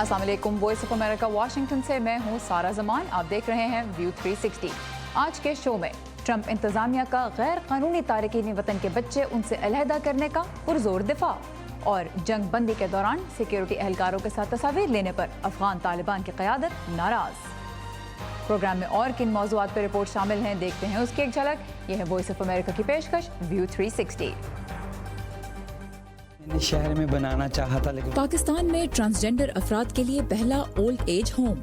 अस्सलाम वालेकुम, voice of America Washington से मैं हूँ सारा जमान। आप देख रहे हैं व्यू 360। आज के शो में ट्रंप इंतजामिया का गैर कानूनी तारकीन वतन के बच्चे उनसे अलहदा करने का पुरजोर दिफा और जंग बंदी के दौरान सिक्योरिटी एहलकारों के साथ तस्वीर लेने पर अफगान तालिबान की क़यादत नाराज। प्रोग्राम में और किन मौज़ूआत पर रिपोर्ट शामिल हैं, देखते हैं उसकी एक झलक। यह है वॉइस ऑफ अमेरिका की पेशकश व्यू 360। शहर में बनाना चाहा था, लेकिन पाकिस्तान में ट्रांसजेंडर अफराद के लिए पहला old age home.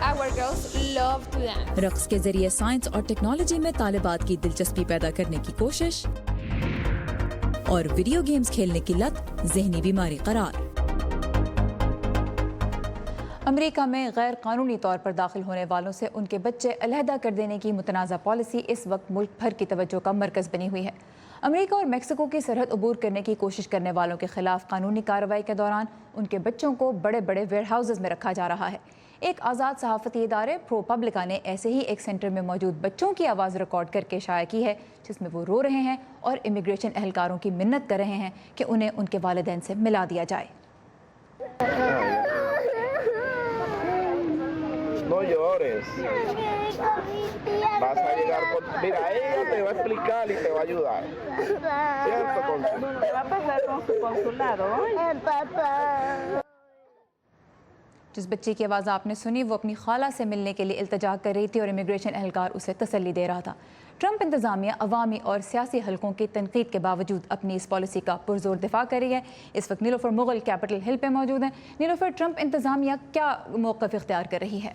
Our girls love to dance. रक्स के जरिए साइंस और टेक्नोलॉजी में तालिबात की दिलचस्पी पैदा करने की कोशिश और वीडियो गेम्स खेलने की लत ज़हनी बीमारी करार। अमेरिका में गैर कानूनी तौर पर दाखिल होने वालों से उनके बच्चे अलहदा कर देने की मुतनाज़ा पॉलिसी इस वक्त मुल्क भर की तवज्जो का मरकज़ बनी हुई है। अमेरिका और मेक्सिको की सरहद अबूर करने की कोशिश करने वालों के खिलाफ कानूनी कार्रवाई के दौरान उनके बच्चों को बड़े बड़े वेयर हाउसेज में रखा जा रहा है। एक आज़ाद सहाफ़ती इदारे प्रोपब्लिका ने ऐसे ही एक सेंटर में मौजूद बच्चों की आवाज़ रिकॉर्ड करके शाया की है, जिसमें वो रो रहे हैं और इमिग्रेशन एहलकारों की मिन्नत कर रहे हैं कि उन्हें उनके वालिदैन से मिला दिया जाए। No llores. Vas a llegar con... Mira, ella te va a explicar y te va a ayudar. ¿Cierto, Consuelo? Te va a pasar con su consulado. Papá. जिस बच्ची की आवाज़ आपने सुनी वो अपनी खाला से मिलने के लिए इल्तजा कर रही थी और इमिग्रेशन एहलकार उसे तसल्ली दे रहा था। ट्रंप इंतज़ामिया अवामी और सियासी हलकों की तनकीद के बावजूद अपनी इस पॉलिसी का पुरजोर दिफा कर रही है। इस वक्त नीलोफर मुगल कैपिटल हिल पे मौजूद हैं। नीलोफर, ट्रंप इंतज़ामिया क्या मौक़िफ़ इख्तियार कर रही है?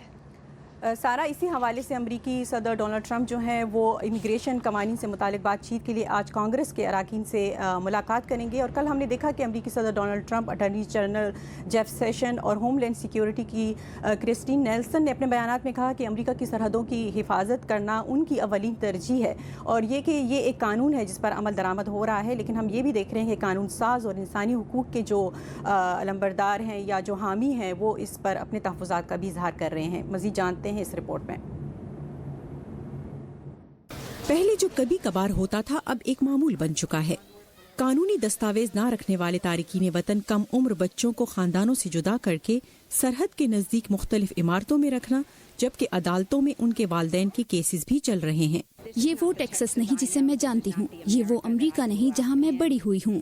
सारा इसी हवाले से अमरीकी सदर डोनाल्ड ट्रंप जो हैं वो इमिग्रेशन कवानीन से मुतालिक बातचीत के लिए आज कांग्रेस के अरकान से मुलाकात करेंगे। और कल हमने देखा कि अमरीकी सदर Donald Trump attorney general Jeff session और होमलैंड सिक्योरिटी की क्रिस्टीन नेल्सन ने अपने बयानात में कहा कि अमरीका की सरहदों की हिफाजत करना उनकी अवलीन तरजीह है और ये कि ये एक कानून है जिस पर अमल दरामद हो रहा है। लेकिन हम ये भी देख रहे हैं कि कानून साज और इंसानी हुकूक के जो अलंबरदार हैं या जो हामी हैं वो इस पर अपने तहफ़्फ़ुज़ात का भी इजहार कर रहे हैं। मज़ीद जानते हैं इस रिपोर्ट में। पहले जो कभी कभार होता था अब एक मामूल बन चुका है। कानूनी दस्तावेज ना रखने वाले तारिकीन वतन कम उम्र बच्चों को खानदानों से जुदा करके सरहद के नजदीक मुख्तलिफ इमारतों में रखना, जबकि अदालतों में उनके वालिदैन के केसेस भी चल रहे हैं। ये वो टेक्सास नहीं जिसे मैं जानती हूँ, ये वो अमरीका नहीं जहाँ मैं बड़ी हुई हूँ।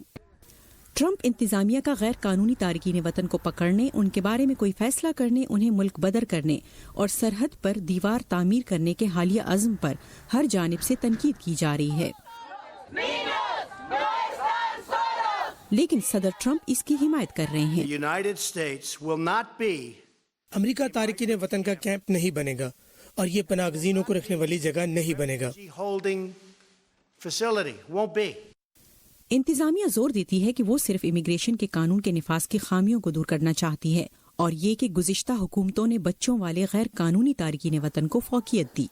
ट्रंप इंतजामिया का गैर कानूनी तारकीन वतन को पकड़ने, उनके बारे में कोई फैसला करने, उन्हें मुल्क बदर करने और सरहद पर दीवार तामीर करने के हालिया अज़्म पर हर जानिब से तनकीद की जा रही है। लेकिन सदर ट्रंप इसकी हिमायत कर रहे हैं। अमेरिका तारकीन वतन का कैंप नहीं बनेगा और ये पनागज़ीनों को रखने वाली जगह नहीं बनेगा। इंतजामिया जोर देती है कि वो सिर्फ इमिग्रेशन के कानून के निफाज की खामियों को दूर करना चाहती है और ये कि गुज़िश्ता हुकूमतों ने बच्चों वाले गैर कानूनी तारकीन वतन को फौकियत दी।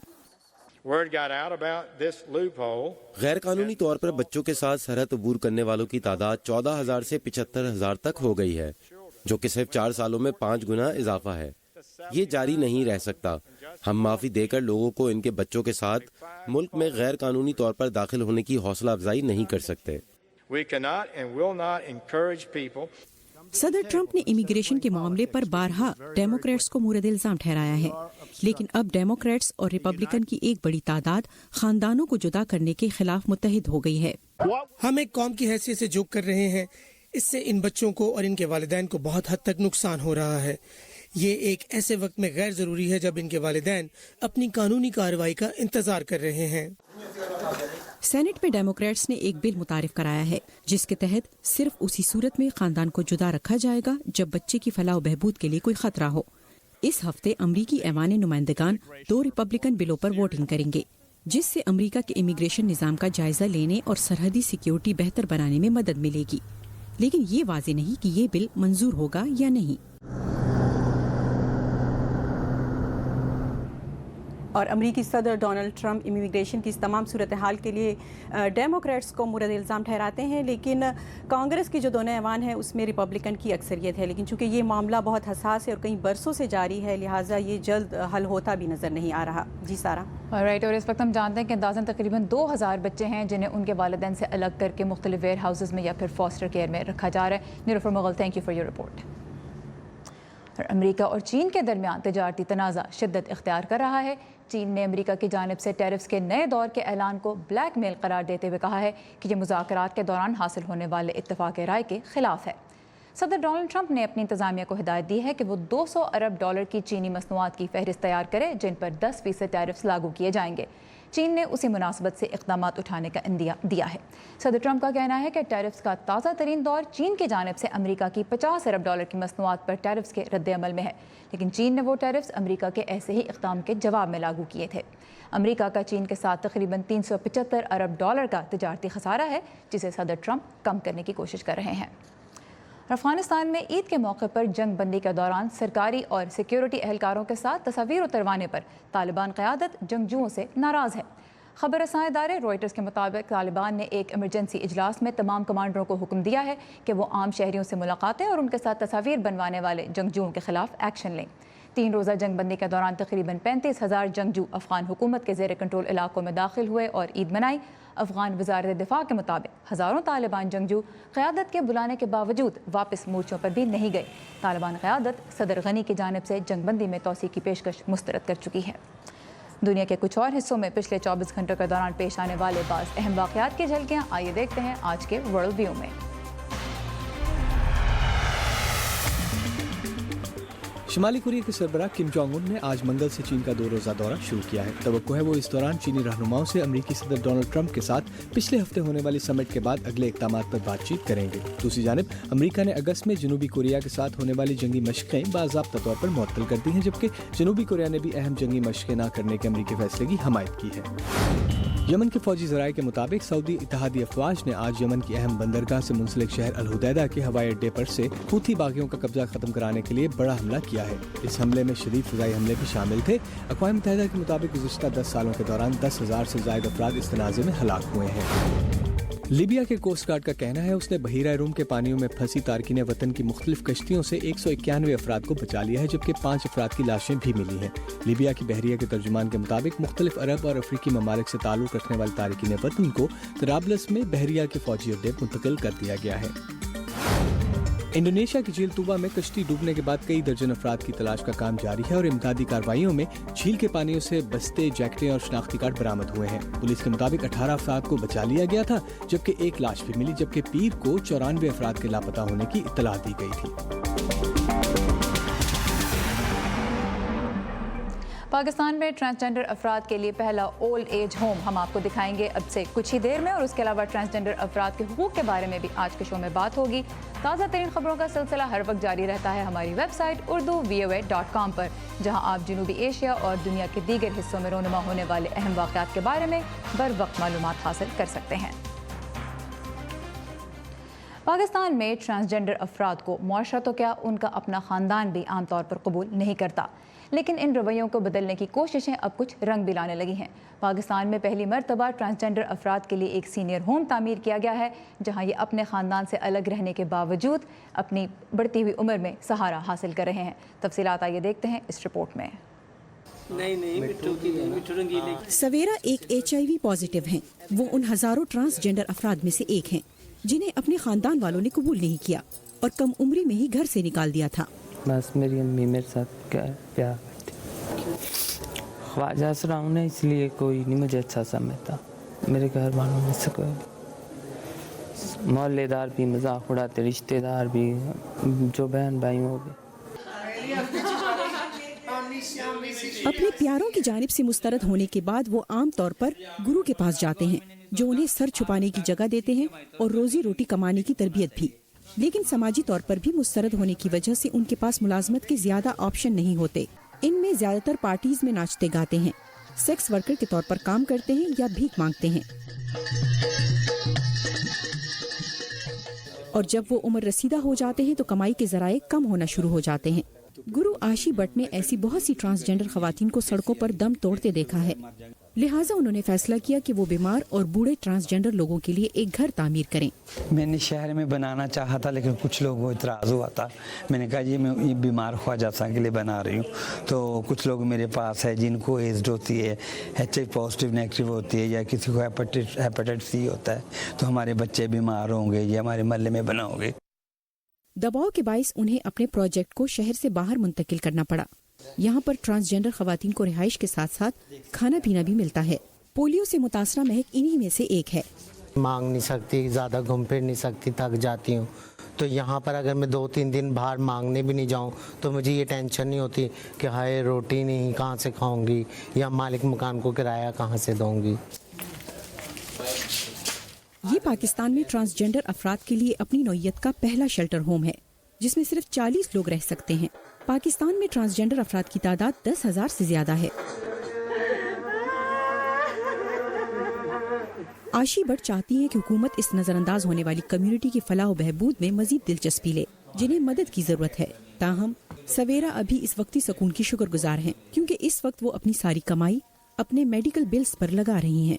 गैर कानूनी तौर पर बच्चों के साथ सरहद अबूर करने वालों की तादाद 14,000 से 75,000 तक हो गई है, जो कि सिर्फ 4 सालों में 5 गुना इजाफा है। ये जारी नहीं रह सकता। हम माफी देकर लोगों को इनके बच्चों के साथ मुल्क में गैर कानूनी तौर पर दाखिल होने की हौसला अफजाई नहीं कर सकते। सदर ट्रंप ने इमिग्रेशन के मामले पर बारहा डेमोक्रेट्स को मुर्द इल्जाम ठहराया है, लेकिन अब डेमोक्रेट्स और रिपब्लिकन की एक बड़ी तादाद खानदानों को जुदा करने के खिलाफ मुत्तहिद हो गई है। हम एक कौम की हैसियत से जोक कर रहे हैं। इससे इन बच्चों को और इनके वालिदैन को बहुत हद तक नुकसान हो रहा है। ये एक ऐसे वक्त में गैर जरूरी है जब इनके वालिदैन अपनी कानूनी कार्रवाई का इंतजार कर रहे हैं। सेनेट में डेमोक्रेट्स ने एक बिल मुतारिफ कराया है जिसके तहत सिर्फ उसी सूरत में खानदान को जुदा रखा जाएगा जब बच्चे की फलाह व बहबूद के लिए कोई खतरा हो। इस हफ्ते अमरीकी ऐवान नुमाइंदगान 2 रिपब्लिकन बिलों पर वोटिंग करेंगे, जिससे अमरीका के इमिग्रेशन निज़ाम का जायजा लेने और सरहदी सिक्योरिटी बेहतर बनाने में मदद मिलेगी। लेकिन ये वाज़ेह नहीं कि ये बिल मंजूर होगा या नहीं। और अमरीकी सदर डोनाल्ड ट्रंप इमिग्रेशन की इस तमाम सूरत हाल के लिए डेमोक्रेट्स को मुर्द इल्ज़ाम ठहराते हैं, लेकिन कांग्रेस की जो दोनों ऐवान है उसमें रिपब्लिकन की अक्सरियत है। लेकिन चूंकि ये मामला बहुत हसास है और कई बरसों से जारी है, लिहाजा ये जल्द हल होता भी नज़र नहीं आ रहा। जी सारा। राइट, और इस वक्त हम जानते हैं कि अंदाज़न तकरीबन 2000 बच्चे हैं जिन्हें उनके वालिदैन से अलग करके मुख्तलिफ वेयर हाउसेज़ में या फिर फॉस्टर केयर में रखा जा रहा है। Nilofar Mughal, thank you for your report. اور امریکہ اور چین کے درمیان تجارتی تنازع شدت اختیار کر رہا ہے۔ چین نے امریکہ کی جانب سے ٹیرفز کے نئے دور کے اعلان کو بلیک میل قرار دیتے ہوئے کہا ہے کہ یہ مذاکرات کے دوران حاصل ہونے والے اتفاق رائے کے خلاف ہے۔ صدر ڈونلڈ ٹرمپ نے اپنی انتظامیہ کو ہدایت دی ہے کہ وہ $200 ارب کی چینی مصنوعات کی فہرست تیار کرے جن پر 10% ٹیرفز لاگو کیے جائیں گے۔ چین نے اسی مناسبت سے اقدامات اٹھانے کا عندیہ دیا ہے۔ صدر ٹرمپ کا کہنا ہے کہ ٹیرفز کا تازہ ترین دور چین کی جانب سے امریکہ کی $50 ارب کی مصنوعات پر ٹیرفز کے رد عمل میں ہے، لیکن چین نے وہ ٹیرفز امریکہ کے ایسے ہی اقدام کے جواب میں لاگو کیے تھے۔ امریکہ کا چین کے ساتھ تقریباً $375 ارب کا تجارتی خسارہ ہے، جسے صدر ٹرمپ کم کرنے کی کوشش کر رہے ہیں۔ افغانستان میں عید کے موقع پر جنگ بندی کے دوران سرکاری اور سیکیورٹی اہلکاروں کے ساتھ تصاویر اتروانے پر طالبان قیادت جنگجوؤں سے ناراض ہے۔ خبر رساں ادارے روئٹرز کے مطابق طالبان نے ایک ایمرجنسی اجلاس میں تمام کمانڈروں کو حکم دیا ہے کہ وہ عام شہریوں سے ملاقاتیں اور ان کے ساتھ تصاویر بنوانے والے جنگجوؤں کے خلاف ایکشن لیں۔ 3 روزہ جنگ بندی کے دوران تقریباً 35,000 جنگجو افغان حکومت کے زیر کنٹرول علاقوں میں داخل ہوئے اور عید منائی۔ افغان وزارت دفاع کے مطابق ہزاروں طالبان جنگجو قیادت کے بلانے کے باوجود واپس مورچوں پر بھی نہیں گئے۔ طالبان قیادت صدر غنی کی جانب سے جنگ بندی میں توسیع کی پیشکش مسترد کر چکی ہے۔ دنیا کے کچھ اور حصوں میں پچھلے 24 گھنٹوں کے دوران پیش آنے والے بعض اہم واقعات کی جھلکیاں آئیے دیکھتے ہیں آج کے ورلڈ ویو میں۔ شمالی کوریا کے سربراہ کم جونگ ان نے آج منگل سے چین کا 2 روزہ دورہ شروع کیا ہے۔ توقع ہے وہ اس دوران چینی رہنماؤں سے امریکی صدر ڈونلڈ ٹرمپ کے ساتھ پچھلے ہفتے ہونے والی سمٹ کے بعد اگلے اقدامات پر بات چیت کریں گے۔ دوسری جانب امریکہ نے اگست میں جنوبی کوریا کے ساتھ ہونے والی جنگی مشقیں باضابطہ طور پر معطل کر دی ہیں، جبکہ جنوبی کوریا نے بھی اہم جنگی مشقیں نہ کرنے کے امریکی فیصلے کی حمایت کی ہے۔ یمن کے فوجی ذرائع کے مطابق سعودی اتحادی افواج نے آج یمن کی اہم بندرگاہ سے منسلک شہر الحدیدہ کے ہوائی اڈے پر سے حوثی باغیوں کا قبضہ ختم کرانے کے لیے بڑا حملہ کیا ہے۔ اس حملے میں شدید فضائی حملے بھی شامل تھے۔ اقوام متحدہ کے مطابق گزشتہ 10 سالوں کے دوران 10,000 سے زائد افراد اس تنازع میں ہلاک ہوئے ہیں۔ لیبیا کے کوسٹ گارڈ کا کہنا ہے اس نے بحیرہ روم کے پانیوں میں پھنسی تارکین وطن کی مختلف کشتیوں سے 191 افراد کو بچا لیا ہے، جبکہ 5 افراد کی لاشیں بھی ملی ہیں۔ لیبیا کی بحریہ کے ترجمان کے مطابق مختلف عرب اور افریقی ممالک سے تعلق رکھنے والے تارکین وطن کو طرابلس میں بحریہ کے فوجی اڈے منتقل کر دیا گیا ہے۔ انڈونیشیا کی جھیل توبا میں کشتی ڈوبنے کے بعد کئی درجن افراد کی تلاش کا کام جاری ہے اور امدادی کارروائیوں میں جھیل کے پانیوں سے بستے، جیکٹیں اور شناختی کارڈ برآمد ہوئے ہیں۔ پولیس کے مطابق 18 افراد کو بچا لیا گیا تھا، جبکہ 1 لاش بھی ملی، جبکہ پیر کو 94 افراد کے لاپتہ ہونے کی اطلاع دی گئی تھی۔ پاکستان میں ٹرانسجنڈر افراد کے لیے پہلا اولڈ ایج ہوم ہم آپ کو دکھائیں گے اب سے کچھ ہی دیر میں، اور اس کے علاوہ ٹرانسجنڈر افراد کے حقوق کے بارے میں بھی آج کے شو میں بات ہوگی۔ تازہ ترین خبروں کا سلسلہ ہر وقت جاری رہتا ہے ہماری ویب سائٹ urduvoa.com پر، جہاں آپ جنوبی ایشیا اور دنیا کے دیگر حصوں میں رونما ہونے والے اہم واقعات کے بارے میں بر وقت معلومات حاصل کر سکتے ہیں۔ پاکستان میں ٹرانسجنڈر افراد کو معاشرہ تو کیا ان کا اپنا خاندان بھی عام طور پر قبول نہیں کرتا، لیکن ان رویوں کو بدلنے کی کوششیں اب کچھ رنگ بھی لانے لگی ہیں۔ پاکستان میں پہلی مرتبہ ٹرانسجنڈر افراد کے لیے ایک سینئر ہوم تعمیر کیا گیا ہے، جہاں یہ اپنے خاندان سے الگ رہنے کے باوجود اپنی بڑھتی ہوئی عمر میں سہارا حاصل کر رہے ہیں۔ تفصیلات آئیے دیکھتے ہیں اس رپورٹ میں۔ سویرا ایک HIV پازیٹیو ہیں۔ وہ ان ہزاروں ٹرانسجنڈر افراد میں سے ایک ہیں جنہیں اپنے خاندان والوں نے قبول نہیں کیا اور کم عمری میں ہی گھر سے نکال دیا تھا۔ بس میری امی میرے ساتھ پیار کرتی، خواجہ اسرام نے، اس لیے کوئی نہیں مجھے اچھا سمجھتا۔ میرے گھر والوں میں سے کوئی محلے دار بھی مذاق اڑاتے، رشتہ دار بھی، جو بہن بھائی ہو گئے۔ اپنے پیاروں کی جانب سے مسترد ہونے کے بعد وہ عام طور پر گرو کے پاس جاتے ہیں، جو انہیں سر چھپانے کی جگہ دیتے ہیں اور روزی روٹی کمانے کی تربیت بھی۔ لیکن سماجی طور پر بھی مسترد ہونے کی وجہ سے ان کے پاس ملازمت کے زیادہ آپشن نہیں ہوتے۔ ان میں زیادہ تر پارٹیز میں ناچتے گاتے ہیں، سیکس ورکر کے طور پر کام کرتے ہیں یا بھیک مانگتے ہیں، اور جب وہ عمر رسیدہ ہو جاتے ہیں تو کمائی کے ذرائع کم ہونا شروع ہو جاتے ہیں۔ گرو آشی بٹ نے ایسی بہت سی ٹرانسجنڈر خواتین کو سڑکوں پر دم توڑتے دیکھا ہے، لہٰذا انہوں نے فیصلہ کیا کہ وہ بیمار اور بوڑھے ٹرانسجنڈر لوگوں کے لیے ایک گھر تعمیر کریں۔ میں نے شہر میں بنانا چاہا تھا، لیکن کچھ لوگوں کو اعتراض ہوا تھا۔ میں نے کہا میں یہ بیمار خواجہ صاحب کے لیے بنا رہی ہوں، تو کچھ لوگ میرے پاس ہے جن کو ایڈز ہوتی ہے، HIV پازیٹیو نیگیٹو ہوتی ہے، یا کسی کو ہیپاٹائٹس C ہوتا ہے، تو ہمارے بچے بیمار ہوں گے یا ہمارے محلے میں بناؤ گے۔ दबाव के बाइस उन्हें अपने प्रोजेक्ट को शहर से बाहर मुंतकिल करना पड़ा। यहाँ पर ट्रांसजेंडर खवातीन को रिहाइश के साथ साथ खाना पीना भी मिलता है। पोलियो से मुतासरा महक इन्हीं में से एक है। मांग नहीं सकती, ज़्यादा घूम फिर नहीं सकती, थक जाती हूँ। तो यहाँ पर अगर मैं 2-3 दिन बाहर मांगने भी नहीं जाऊँ तो मुझे ये टेंशन नहीं होती कि हाय रोटी नहीं कहाँ से खाऊंगी या मालिक मकान को किराया कहाँ से दूंगी। ये पाकिस्तान में ट्रांसजेंडर अफराद के लिए अपनी नौइयत का पहला शेल्टर होम है, जिसमें सिर्फ 40 लोग रह सकते हैं। पाकिस्तान में ट्रांसजेंडर अफराद की तादाद 10,000 से ज्यादा है। आशी भट्ट चाहती है कि हुकूमत इस नजरअंदाज होने वाली कम्युनिटी की फलाह व बहबूद में मजीद दिलचस्पी ले, जिन्हें मदद की जरूरत है। ताहम सवेरा अभी इस वक्ती सुकून की शुक्रगुजार हैं, क्योंकि इस वक्त वो अपनी सारी कमाई अपने मेडिकल बिल्स पर लगा रही हैं।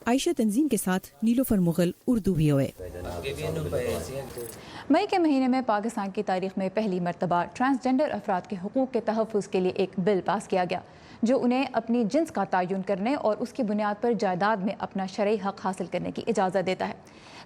आयशा तंजीम के साथ नीलोफर मुगल, उर्दू VOA। मई के महीने में पाकिस्तान की तारीख में पहली मरतबा ट्रांसजेंडर अफराद के हुकूक के तहफ़्फ़ुज़ के लिए एक बिल पास किया गया, जो उन्हें अपनी जिन्स का तयन करने और उसकी बुनियाद पर जायदाद में अपना शरई हक हासिल करने की इजाज़त देता है।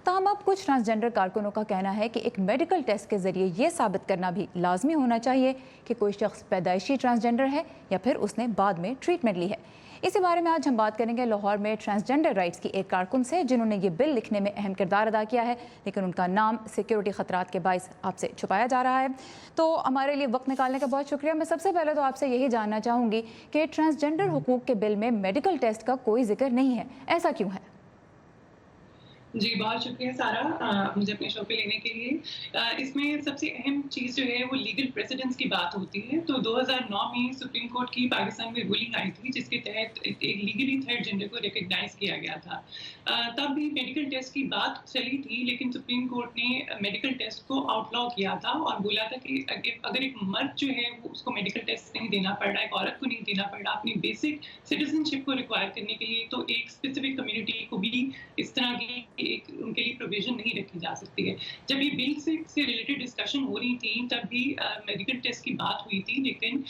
ताहम अब कुछ ट्रांसजेंडर कारकुनों का कहना है कि एक मेडिकल टेस्ट के ज़रिए ये साबित करना भी लाजमी होना चाहिए कि कोई शख्स पैदाइशी ट्रांसजेंडर है या फिर उसने बाद में ट्रीटमेंट ली है। इसी बारे में आज हम बात करेंगे लाहौर में ट्रांसजेंडर राइट्स की एक कारकुन से, जिन्होंने ये बिल लिखने में अहम किरदार अदा किया है, लेकिन उनका नाम सिक्योरिटी खतरात के बाइस आपसे छुपाया जा रहा है। तो हमारे लिए वक्त निकालने का बहुत शुक्रिया। मैं सबसे पहले तो आपसे यही जानना चाहूँगी कि ट्रांसजेंडर हुकूक के बिल में मेडिकल टेस्ट का कोई जिक्र नहीं है, ऐसा क्यों है? जी बहुत शुक्रिया सारा मुझे अपने शो पे लेने के लिए। इसमें सबसे अहम चीज़ जो है वो लीगल प्रेसिडेंस की बात होती है। तो 2009 में सुप्रीम कोर्ट की पाकिस्तान में रूलिंग आई थी, जिसके तहत एक लीगली थर्ड जेंडर को रिकग्नाइज किया गया था। तब भी मेडिकल टेस्ट की बात चली थी, लेकिन सुप्रीम कोर्ट ने मेडिकल टेस्ट को आउटलॉ किया था और बोला था कि अगर एक मर्द जो है वो उसको मेडिकल टेस्ट नहीं देना पड़ रहा, एक औरत को नहीं देना पड़ रहा अपनी बेसिक सिटीजनशिप को रिक्वायर करने के लिए, तो एक स्पेसिफिक कम्युनिटी को भी इस तरह की एक उनके लिए प्रोविजन नहीं रखी जा सकती है। जब ये बिल से रिलेटेड डिस्कशन हो रही थी तब भी मेडिकल टेस्ट की बात हुई थी, लेकिन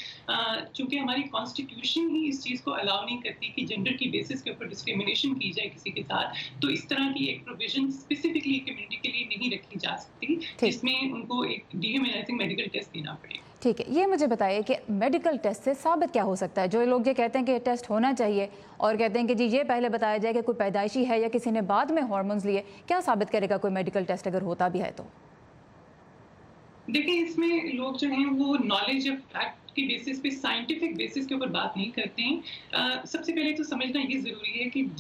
चूंकि हमारी कॉन्स्टिट्यूशन ही इस चीज़ को अलाउ नहीं करती कि जेंडर की बेसिस के ऊपर डिस्क्रिमिनेशन की जाए किसी के साथ, तो इस तरह की एक प्रोविजन स्पेसिफिकली कम्युनिटी के लिए नहीं रखी जा सकती जिसमें उनको एक डिह्यूमनाइजिंग मेडिकल टेस्ट देना पड़े। ठीक है, ये मुझे बताइए कि मेडिकल टेस्ट से साबित क्या हो सकता है? जो लोग ये कहते हैं कि ये टेस्ट होना चाहिए और कहते हैं कि जी ये पहले बताया जाए कि कोई पैदाइशी है या किसी ने बाद में हार्मोन्स लिए, क्या साबित करेगा कोई मेडिकल टेस्ट अगर होता भी है तो? देखिए, इसमें लोग जो हैं वो नॉलेज ऑफ फैक्ट के बेसिस पे, साइंटिफिक बेसिस के ऊपर बात नहीं करते हैं। सबसे पहले तो समझना ये ज़रूरी है कि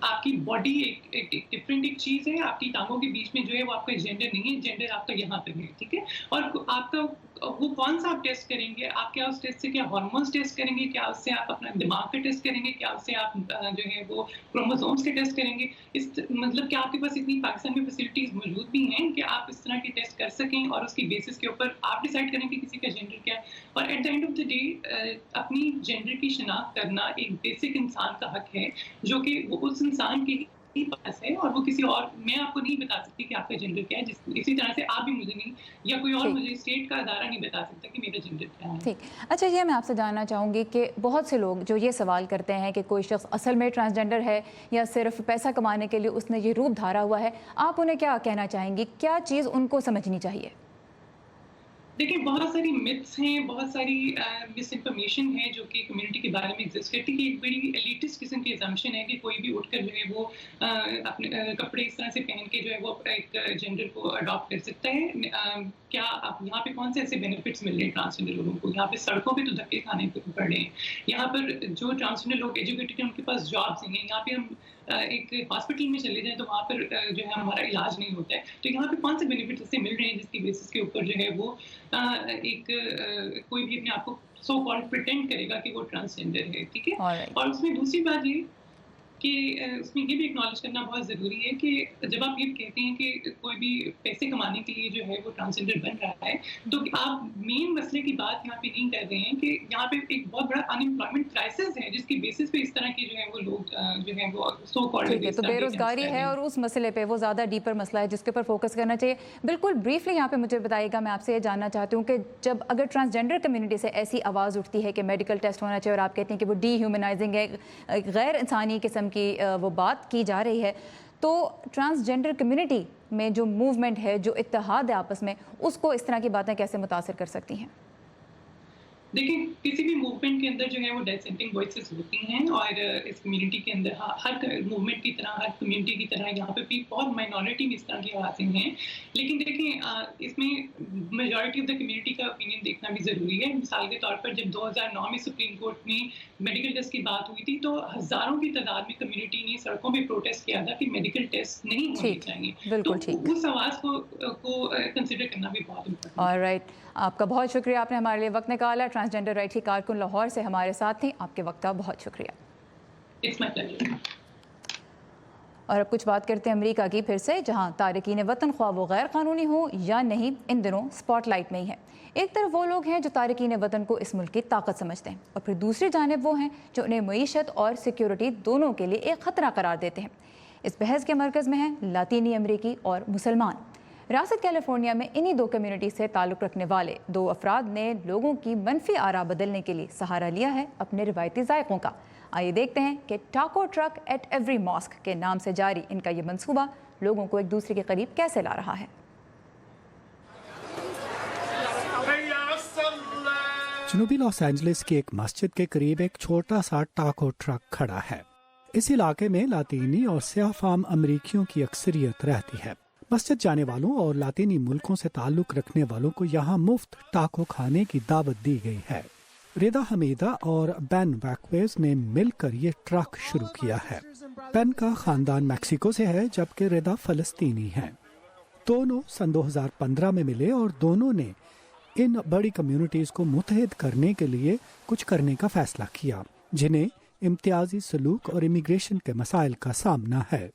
आपकी बॉडी एक डिफरेंट एक चीज़ है। आपकी टांगों के बीच में जो है वो आपका जेंडर नहीं है, जेंडर आपका यहाँ पर है, ठीक है। और आपका वो कौन सा आप टेस्ट करेंगे, आप क्या उस टेस्ट से क्या हार्मोन्स टेस्ट करेंगे, क्या उससे आप अपना दिमाग का टेस्ट करेंगे, क्या उससे आप जो है वो क्रोमोसोम्स के टेस्ट करेंगे। इस मतलब क्या आपके पास इतनी पाकिस्तान में फैसिलिटीज़ मौजूद भी हैं कि आप इस तरह के टेस्ट कर सकें और उसकी बेसिस के ऊपर आप डिसाइड करें कि किसी का जेंडर क्या है। और at the end of the day अपनी जेंडर की शनाख्त करना एक बेसिक इंसान का हक है, जो कि उस इंसान के ही पास है और वो किसी और, मैं आपको नहीं बता सकती कि आपका जेंडर क्या है। इसी तरह से आप भी मुझे नहीं, या कोई और मुझे स्टेट का अदारा नहीं बता सकता कि मेरा जेंडर क्या है। ठीक, अच्छा ये मैं आपसे जानना चाहूँगी कि बहुत से लोग जो ये सवाल करते हैं कि कोई शख्स असल में ट्रांसजेंडर है या सिर्फ पैसा कमाने के लिए उसने ये रूप धारा हुआ है, आप उन्हें क्या कहना चाहेंगी, क्या चीज़ उनको समझनी चाहिए? देखिए, बहुत सारी मिथ्स हैं, बहुत सारी मिस इन्फॉर्मेशन है जो कि कम्युनिटी के बारे में एग्जिस्ट करती है। एक बड़ी एलिटिस्ट किस्म की असम्पशन है कि कोई भी उठकर जो है वो अपने कपड़े इस तरह से पहन के जो है वो एक जेंडर को अडॉप्ट कर सकता है। क्या आप यहाँ पे कौन से ऐसे बेनिफिट्स मिल रहे हैं ट्रांसजेंडर लोगों को? यहाँ पे सड़कों पे तो धक्के खाने पड़ रहे हैं। यहाँ पर जो ट्रांसजेंडर लोग एजुकेटेड हैं उनके पास जॉब्स नहीं है। यहाँ पे हम एक हॉस्पिटल में चले जाएं तो वहाँ पर जो है हमारा इलाज नहीं होता है। तो यहाँ पे कौन से बेनिफिट्स इससे मिल रहे हैं जिसकी बेसिस के ऊपर जो है वो कोई भी अपने आप को सो कॉल्ड प्रिटेंड करेगा कि वो ट्रांसजेंडर है, ठीक है। और उसमें दूसरी बात ये कि उसमें ये भी एक्नॉलेज करना बहुत ज़रूरी है कि जब आप ये कहते हैं कि कोई भी पैसे कमाने के लिए जो है वो ट्रांसजेंडर बन रहा है, तो आप मेन मसले की बात यहाँ पे नहीं कर रहे हैं कि यहाँ पे एक बहुत बड़ा अनएम्प्लॉयमेंट क्राइसिस है जिसकी बेसिस पे इस तरह के जो है वो लोग जो है वो सो कॉल्ड, तो बेरोजगारी है और उस मसले पे वो ज़्यादा डीपर मसला है जिसके ऊपर फोकस करना चाहिए। बिल्कुल ब्रीफली यहाँ पे मुझे बताइएगा, मैं आपसे ये जानना चाहती हूँ कि जब अगर ट्रांसजेंडर कम्युनिटी से ऐसी आवाज़ उठती है कि मेडिकल टेस्ट होना चाहिए और आप कहते हैं कि वो डीह्यूमनाइजिंग है, गैर इंसानी किस्म की वो बात की जा रही है, तो ट्रांसजेंडर कम्युनिटी में जो मूवमेंट है, जो इत्तेहाद है आपस में, उसको इस तरह की बातें कैसे मुतासिर कर सकती हैं? देखिए, किसी भी मूवमेंट के अंदर जो है वो डिसेंटिंग वॉइसेस होती हैं, और इस कम्युनिटी के अंदर हर मूवमेंट की तरह, हर कम्युनिटी की तरह यहाँ पे भी बहुत माइनॉरिटी में इस तरह की आवाज़ें हैं। लेकिन देखिए, इसमें मेजॉरिटी ऑफ द कम्युनिटी का ओपिनियन देखना भी ज़रूरी है। मिसाल के तौर पर जब 2009 में सुप्रीम कोर्ट में मेडिकल टेस्ट की बात हुई थी, तो हज़ारों की तादाद में कम्युनिटी ने सड़कों पर प्रोटेस्ट किया था कि मेडिकल टेस्ट नहीं होने चाहिए। तो उस आवाज़ को कंसिडर करना भी बहुत इम्पोर्टेंट है। ऑलराइट, आपका बहुत शुक्रिया, आपने हमारे लिए वक्त निकाला। ट्रांसजेंडर राइट की कारकुन लाहौर से हमारे साथ थी, आपके वक्त का बहुत शुक्रिया। It's my pleasure. और अब कुछ बात करते हैं अमेरिका की फिर से, जहां तारकीन वतन ख्वाह वो गैर कानूनी हो या नहीं, इन दिनों स्पॉटलाइट में ही है। एक तरफ वो लोग हैं जो तारकीन वतन को इस मुल्क की ताकत समझते हैं, और फिर दूसरी जानिब वो हैं जो उन्हें मईशत और सिक्योरिटी दोनों के लिए एक ख़तरा करार देते हैं। इस बहस के मरकज़ में हैं लातीनी अमरीकी और मुसलमान। रियासत कैलिफोर्निया में इन्हीं दो कम्युनिटी से ताल्लुक़ रखने वाले दो अफराद ने लोगों की मनफी आरा बदलने के लिए सहारा लिया है अपने रिवायती ज़ायक़ों का। आइए देखते हैं कि टाको ट्रक एट एवरी मॉस्क के नाम से जारी इनका ये मंसूबा लोगों को एक दूसरे के करीब कैसे ला रहा है। जनूबी लॉस एंजलिस की एक मस्जिद के करीब एक छोटा सा टाको ट्रक खड़ा है। इस इलाके में लातीनी और स्याह फाम अमरीकियों की अक्सरियत रहती है। मस्जिद जाने वालों और लातीनी मुल्कों से ताल्लुक रखने वालों को यहाँ मुफ्त टाको खाने की दावत दी गई है। रेदा हमीदा और बेन वैक्वेज ने मिलकर ये ट्रक शुरू किया है। बेन का खानदान मैक्सिको से है, जबकि रेदा फलस्तीनी है। दोनों सन 2015 में मिले और दोनों ने इन बड़ी कम्युनिटीज को मुत्तहिद करने के लिए कुछ करने का फैसला किया, जिन्हें इम्तियाजी सलूक और इमिग्रेशन के मसाइल का सामना है।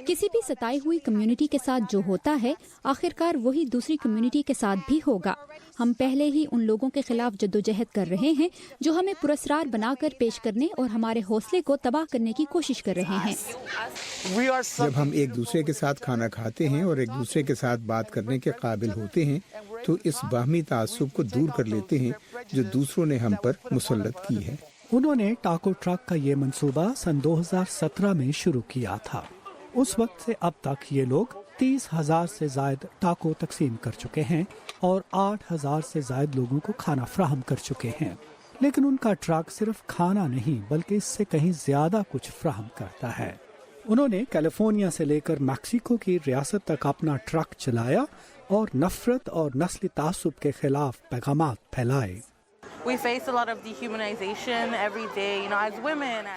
किसी भी सताई हुई कम्युनिटी के साथ जो होता है, आखिरकार वही दूसरी कम्युनिटी के साथ भी होगा। हम पहले ही उन लोगों के खिलाफ जद्दोजहद कर रहे हैं जो हमें पुरस्कार बनाकर पेश करने और हमारे हौसले को तबाह करने की कोशिश कर रहे हैं। जब हम एक दूसरे के साथ खाना खाते हैं और एक दूसरे के साथ बात करने के काबिल होते हैं, तो इस बाहमी तासुब को दूर कर लेते हैं जो दूसरों ने हम पर मुसल्लत की है। उन्होंने टाको ट्रक का ये मंसूबा सन 2017 में शुरू किया था। उस वक्त से अब तक ये लोग 30,000 से जायद टाको तकसीम कर चुके हैं और 8,000 से जायद लोगों को खाना फ्राहम कर चुके हैं। लेकिन उनका ट्रक सिर्फ खाना नहीं बल्कि इससे कहीं ज्यादा कुछ फ्राहम करता है। उन्होंने कैलिफोर्निया से लेकर मैक्सिको की रियासत तक अपना ट्रक चलाया और नफरत और नस्ली तासुब के खिलाफ पैगामात फैलाए।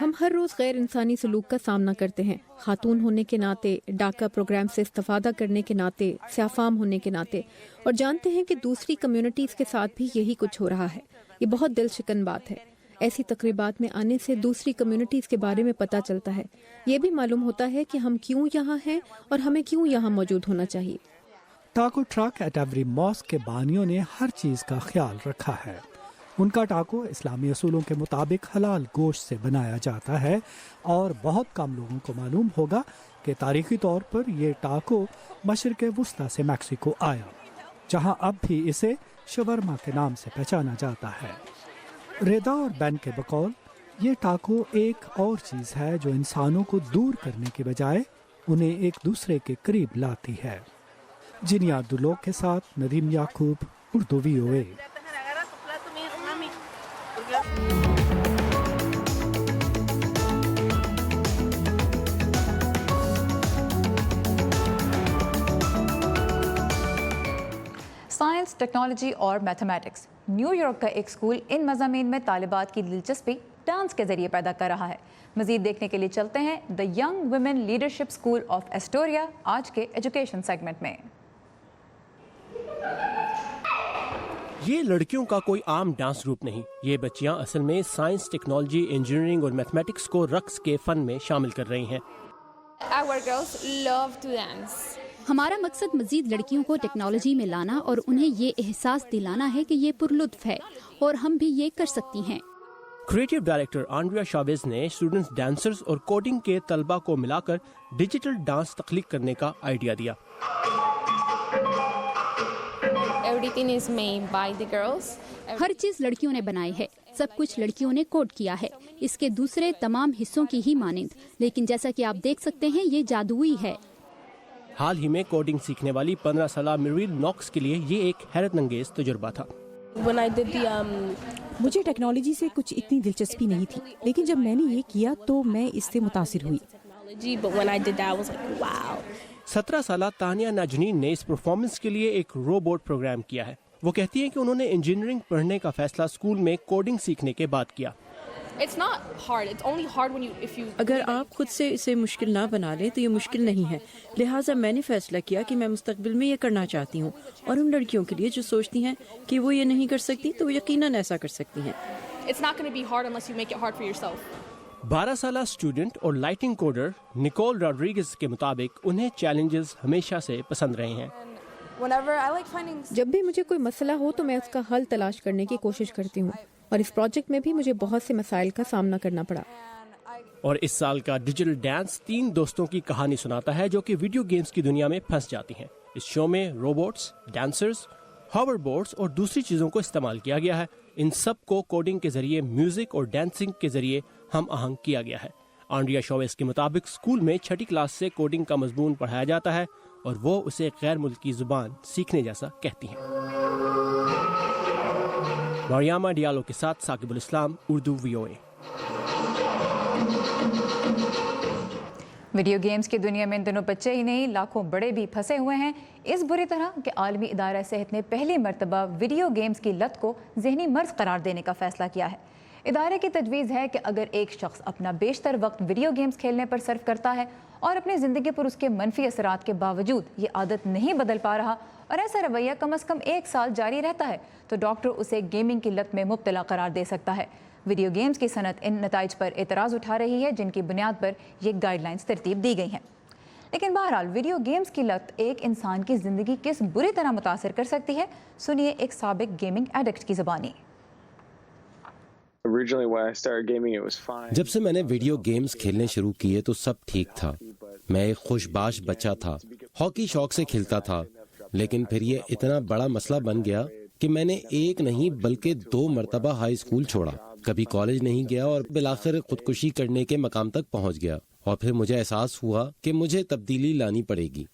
हम हर रोज गैर इंसानी सलूक का सामना करते हैं। खातून होने के नाते, डाका प्रोग्राम से इस्तेफादा करने के नाते, स्याफाम होने के नाते, और जानते हैं कि दूसरी कम्युनिटीज के साथ भी यही कुछ हो रहा है। ये बहुत दिलशिकन बात है। ऐसी तकरीबात में आने से दूसरी कम्युनिटीज के बारे में पता चलता है। ये भी मालूम होता है कि हम क्यों यहाँ हैं और हमें क्यों यहाँ मौजूद होना चाहिए। टाको ट्रक एट एवरी मॉस्क के बानियों ने हर चीज का ख्याल रखा है। उनका टाको इस्लामी असूलों के मुताबिक हलाल गोश्त से बनाया जाता है और बहुत कम लोगों को मालूम होगा कि तारीखी तौर पर ये टाको मशरिक़ वुस्ता से मैक्सिको आया, जहां अब भी इसे शवरमा के नाम से पहचाना जाता है। रेदा और बेन के बकौल ये टाको एक और चीज़ है जो इंसानों को दूर करने के बजाय उन्हें एक दूसरे के करीब लाती है। जिनिया दुलोक के साथ नदीम याकूब, उर्दू VOA। साइंस, टेक्नोलॉजी और मैथमेटिक्स। न्यूयॉर्क का एक स्कूल इन मज़ामीन में तालिबात की दिलचस्पी डांस के जरिए पैदा कर रहा है। मज़ीद देखने के लिए चलते हैं the young women leadership school of Astoria आज के एजुकेशन सेगमेंट में। ये लड़कियों का कोई आम डांस ग्रुप नहीं। ये बच्चियां असल में साइंस, टेक्नोलॉजी, इंजीनियरिंग और मैथमेटिक्स को रक्स के फन में शामिल कर रही हैं। Our girls love to dance. हमारा मकसद मजीद लड़कियों को टेक्नोलॉजी में लाना और उन्हें ये एहसास दिलाना है कि ये पुरलुत्फ है और हम भी ये कर सकती हैं। क्रिएटिव डायरेक्टर आंड्रिया शावेज ने स्टूडेंट्स, डांसर्स और कोडिंग के तलबा को मिलाकर डिजिटल डांस तख्लीक करने का आइडिया दिया। Everything is made by the girls. हर चीज लड़कियों ने बनाई है। सब कुछ लड़कियों ने कोड किया है, इसके दूसरे तमाम हिस्सों की ही मानिंद, लेकिन जैसा कि आप देख सकते हैं ये जादुई है। हाल ही में कोडिंग सीखने वाली 15 साल मिरिल नॉक्स के लिए ये एक हैरतअंगेज तजुर्बा था। मुझे टेक्नोलॉजी से कुछ इतनी दिलचस्पी नहीं थी, लेकिन जब मैंने ये किया तो मैं इससे मुतासिर हुई। 17 साल तानिया नाजनीन ने इस परफॉर्मेंस के लिए एक रोबोट प्रोग्राम किया है। वो कहती हैं कि उन्होंने इंजीनियरिंग पढ़ने का फैसला स्कूल में कोडिंग सीखने के बाद किया। अगर आप खुद से इसे मुश्किल ना बना लें तो ये मुश्किल नहीं है, लिहाजा मैंने फैसला किया कि मैं मुस्तकबिल में ये करना चाहती हूँ, और उन लड़कियों के लिए जो सोचती हैं कि वो ये नहीं कर सकती तो वो यकीनन ऐसा कर सकती हैं। 12 साल स्टूडेंट और लाइटिंग कोडर निकोल रॉड्रिगेज के मुताबिक उन्हें चैलेंजेस हमेशा से पसंद रहे हैं। जब भी मुझे कोई मसला हो तो मैं उसका हल तलाश करने की कोशिश करती हूँ, और इस प्रोजेक्ट में भी मुझे बहुत से मसाइल का सामना करना पड़ा। और इस साल का डिजिटल डांस 3 दोस्तों की कहानी सुनाता है जो कि वीडियो गेम्स की दुनिया में फंस जाती हैं। इस शो में रोबोट्स, डांसर्स, हॉवरबोर्ड्स और दूसरी चीज़ों को इस्तेमाल किया गया है। इन सब को कोडिंग के जरिए, म्यूजिक और डांसिंग के जरिए हम आहंग किया गया है। आंड्रिया शोवेस के मुताबिक स्कूल में 6ठी क्लास से कोडिंग का मजमून पढ़ाया जाता है और वो उसे गैर मुल्की जुबान सीखने जैसा कहती हैं। मरियामा डियालो के साथ साकिबुल इस्लाम, उर्दू VOA। वीडियो गेम्स की दुनिया में इन दिनों बच्चे ही नहीं, लाखों बड़े भी फंसे हुए हैं। इस बुरी तरह कि आलमी इदारा सेहत ने पहली मरतबा वीडियो गेम्स की लत को ज़हनी मर्ज़ करार देने का फैसला किया है। इदारे की तजवीज़ है कि अगर एक शख्स अपना बेशतर वक्त वीडियो गेम्स खेलने पर सर्फ करता है और अपनी ज़िंदगी पर उसके मनफी असरात के बावजूद ये आदत नहीं बदल पा रहा और ऐसा रवैया कम अज़ कम 1 साल जारी रहता है, तो डॉक्टर उसे गेमिंग की लत में मुब्तला करार दे सकता है। वीडियो गेम्स की सनत इन नताइज पर एतराज़ उठा रही है, जिनकी बुनियाद पर ये गाइडलाइंस तरतीब दी गई हैं। लेकिन बहरहाल वीडियो गेम्स की लत एक इंसान की ज़िंदगी किस बुरी तरह मुतासर कर सकती है, सुनिए एक साबिक गेमिंग एडिक्ट की ज़बानी। जब से मैंने वीडियो गेम्स खेलने शुरू किए तो सब ठीक था। मैं एक खुशबाश बच्चा था, हॉकी शौक से खेलता था, लेकिन फिर ये इतना बड़ा मसला बन गया कि मैंने एक नहीं बल्कि 2 मरतबा हाई स्कूल छोड़ा, कभी कॉलेज नहीं गया और बिलाखिर खुदकुशी करने के मकाम तक पहुंच गया। और फिर मुझे एहसास हुआ कि मुझे तब्दीली लानी पड़ेगी।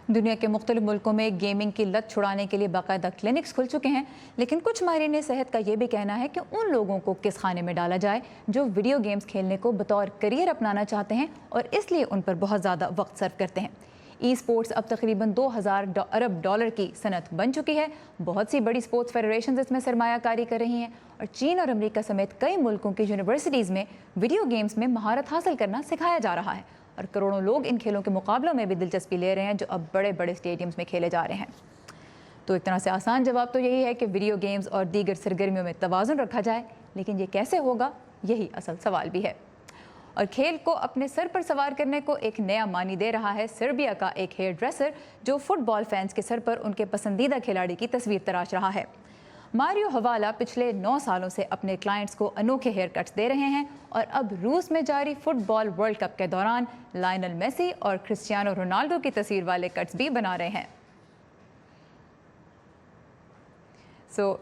दुनिया के मुख्तलिफ मुल्कों में गेमिंग की लत छुड़ाने के लिए बाकायदा क्लिनिक्स खुल चुके हैं, लेकिन कुछ माहिरीन सेहत का ये भी कहना है कि उन लोगों को किस खाने में डाला जाए जो वीडियो गेम्स खेलने को बतौर करियर अपनाना चाहते हैं और इसलिए उन पर बहुत ज़्यादा वक्त सर्व करते हैं। ई स्पोर्ट्स अब तकरीबन 2000 अरब डॉलर की सनत बन चुकी है। बहुत सी बड़ी स्पोर्ट्स फेडरेशन इसमें सरमायाकारी कर रही हैं और चीन और अमेरिका समेत कई मुल्कों की यूनिवर्सिटीज़ में वीडियो गेम्स में महारत हासिल करना सिखाया जा रहा है और करोड़ों लोग इन खेलों के मुकाबलों में भी दिलचस्पी ले रहे हैं जो अब बड़े बड़े स्टेडियम्स में खेले जा रहे हैं। तो एक तरह से आसान जवाब तो यही है कि वीडियो गेम्स और दीगर सरगर्मियों में तवाज़ुन रखा जाए, लेकिन ये कैसे होगा, यही असल सवाल भी है। और खेल को अपने सर पर सवार करने को एक नया मानी दे रहा है सर्बिया का एक हेयर ड्रेसर जो फुटबॉल फैंस के सर पर उनके पसंदीदा खिलाड़ी की तस्वीर तराश रहा है। मारियो हवाला पिछले 9 सालों से अपने क्लाइंट्स को अनोखे हेयर कट्स दे रहे हैं और अब रूस में जारी फुटबॉल वर्ल्ड कप के दौरान लायनल मेसी और क्रिस्टियानो रोनाल्डो की तस्वीर वाले कट्स भी बना रहे हैं।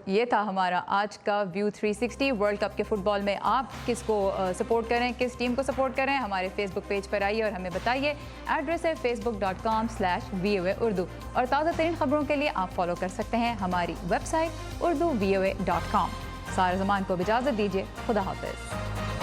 ये था हमारा आज का व्यू 360। वर्ल्ड कप के फुटबॉल में आप किसको सपोर्ट करें, किस टीम को सपोर्ट करें, हमारे फेसबुक पेज पर आइए और हमें बताइए। एड्रेस है facebook.com/VOA उर्दू और ताज़ा तरीन खबरों के लिए आप फॉलो कर सकते हैं हमारी वेबसाइट urduvoa.com। सारा ज़मान को इजाज़त दीजिए, खुदा हाफ़िज़।